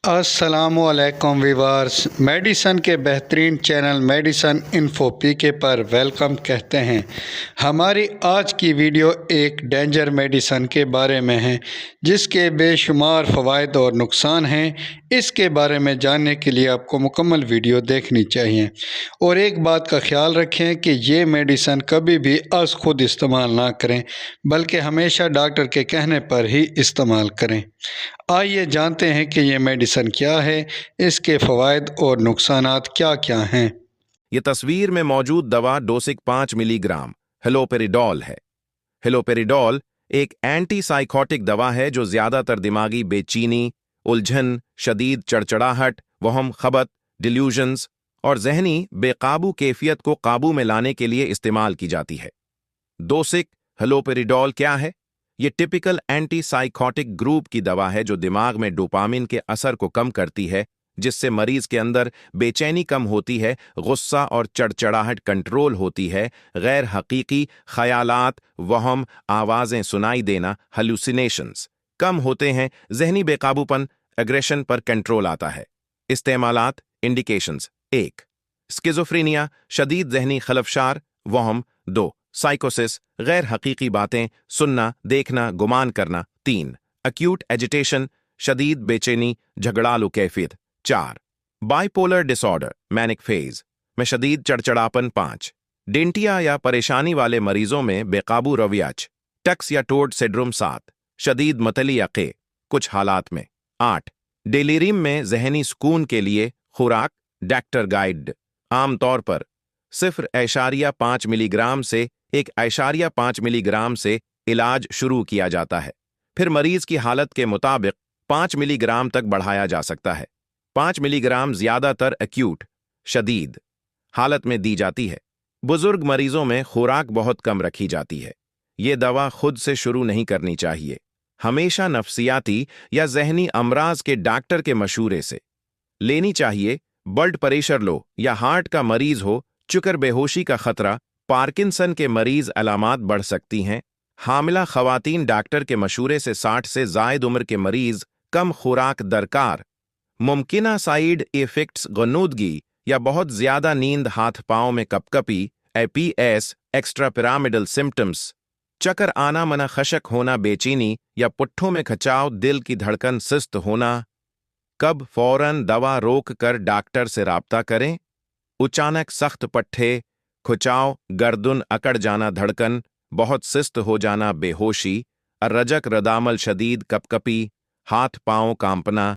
अस्सलामु अलैकुम viewers, medicine के बेहतरीन चैनल मेडिसन इन्फो पीके पर वेलकम कहते हैं। हमारी आज की वीडियो एक डेंजर मेडिसन के बारे में है जिसके बेशुमार फ़वाइद और नुकसान हैं। इसके बारे में जानने के लिए आपको मुकम्मल वीडियो देखनी चाहिए और एक बात का ख्याल रखें कि ये मेडिसन कभी भी अज़ खुद इस्तेमाल ना करें बल्कि हमेशा डॉक्टर के कहने पर ही इस्तेमाल करें। आइए जानते हैं कि ये मेडिसन क्या है, इसके फ़वाइद और नुकसानात क्या क्या हैं। ये तस्वीर में मौजूद दवा डोसिक 5 मिलीग्राम हेलोपेरिडॉल है। हेलोपेरिडॉल एक एंटीसाइकोटिक दवा है जो ज़्यादातर दिमागी बेचैनी, उलझन, शदीद चड़चड़ाहट, वहम खबत, डिल्यूजन्स और जहनी बेकाबू कैफियत को काबू में लाने के लिए इस्तेमाल की जाती है। डोसिक हेलोपेरिडॉल क्या है? ये टिपिकल एंटीसाइकोटिक ग्रुप की दवा है जो दिमाग में डोपामिन के असर को कम करती है, जिससे मरीज के अंदर बेचैनी कम होती है, गुस्सा और चड़चड़ाहट कंट्रोल होती है, गैर हकीकी ख्यालात, वहम, आवाज़ें सुनाई देना, हेलुसिनेशंस कम होते हैं, जहनी बेकाबूपन, एग्रेशन पर कंट्रोल आता है। इस्तेमालात, इंडिकेशंस: 1. स्किज़ोफ्रेनिया, शदीद जहनी खलफशार, वहम। 2. साइकोसिस, गैर हकीकी बातें सुनना, देखना, गुमान करना। 3. एक्यूट एजिटेशन, शदीद बेचैनी, झगड़ालू कैफियत। 4. बाइपोलर डिसऑर्डर, मैनिक फेज में शदीद चड़चड़ापन। 5. डेंटिया या परेशानी वाले मरीजों में बेकाबू रवैया, टक्स या टोड सिंड्रोम। 7. शदीद मतली यक़े, कुछ हालात में। 8. डेलीरियम में जहनी सुकून के लिए खुराक, डॉक्टर गाइड। आमतौर पर 0.5 मिलीग्राम से 1.5 मिलीग्राम से इलाज शुरू किया जाता है, फिर मरीज की हालत के मुताबिक 5 मिलीग्राम तक बढ़ाया जा सकता है। 5 मिलीग्राम ज़्यादातर एक्यूट शदीद हालत में दी जाती है। बुजुर्ग मरीजों में खुराक बहुत कम रखी जाती है। ये दवा खुद से शुरू नहीं करनी चाहिए, हमेशा नफ्सियाती या जहनी अमराज के डॉक्टर के मशूरे से लेनी चाहिए। ब्लड प्रेशर लो या हार्ट का मरीज हो, चुकर बेहोशी का खतरा, पार्किंसन के मरीज अलामात बढ़ सकती हैं। हामिला खवातीन डॉक्टर के मशूरे से 60 से ज़ायद उम्र के मरीज, कम खुराक दरकार, मुमकिना साइड इफ़ेक्ट्स, गनूदगी या बहुत ज़्यादा नींद, हाथ पाँव में कपकपी, एपीएस, एक्स्ट्रा पिरामिडल सिम्टम्स, चक्कर आना, मना खशक होना, बेचैनी या पुट्ठों में खचाव, दिल की धड़कन सुस्त होना। कब फौरन दवा रोक कर डॉक्टर से राब्ता करें? अचानक सख्त पट्ठे, खुचाव, गर्दन अकड़ जाना, धड़कन बहुत सुस्त हो जाना, बेहोशी, रजक रदामल, शदीद कपकपी, हाथ पांव कांपना,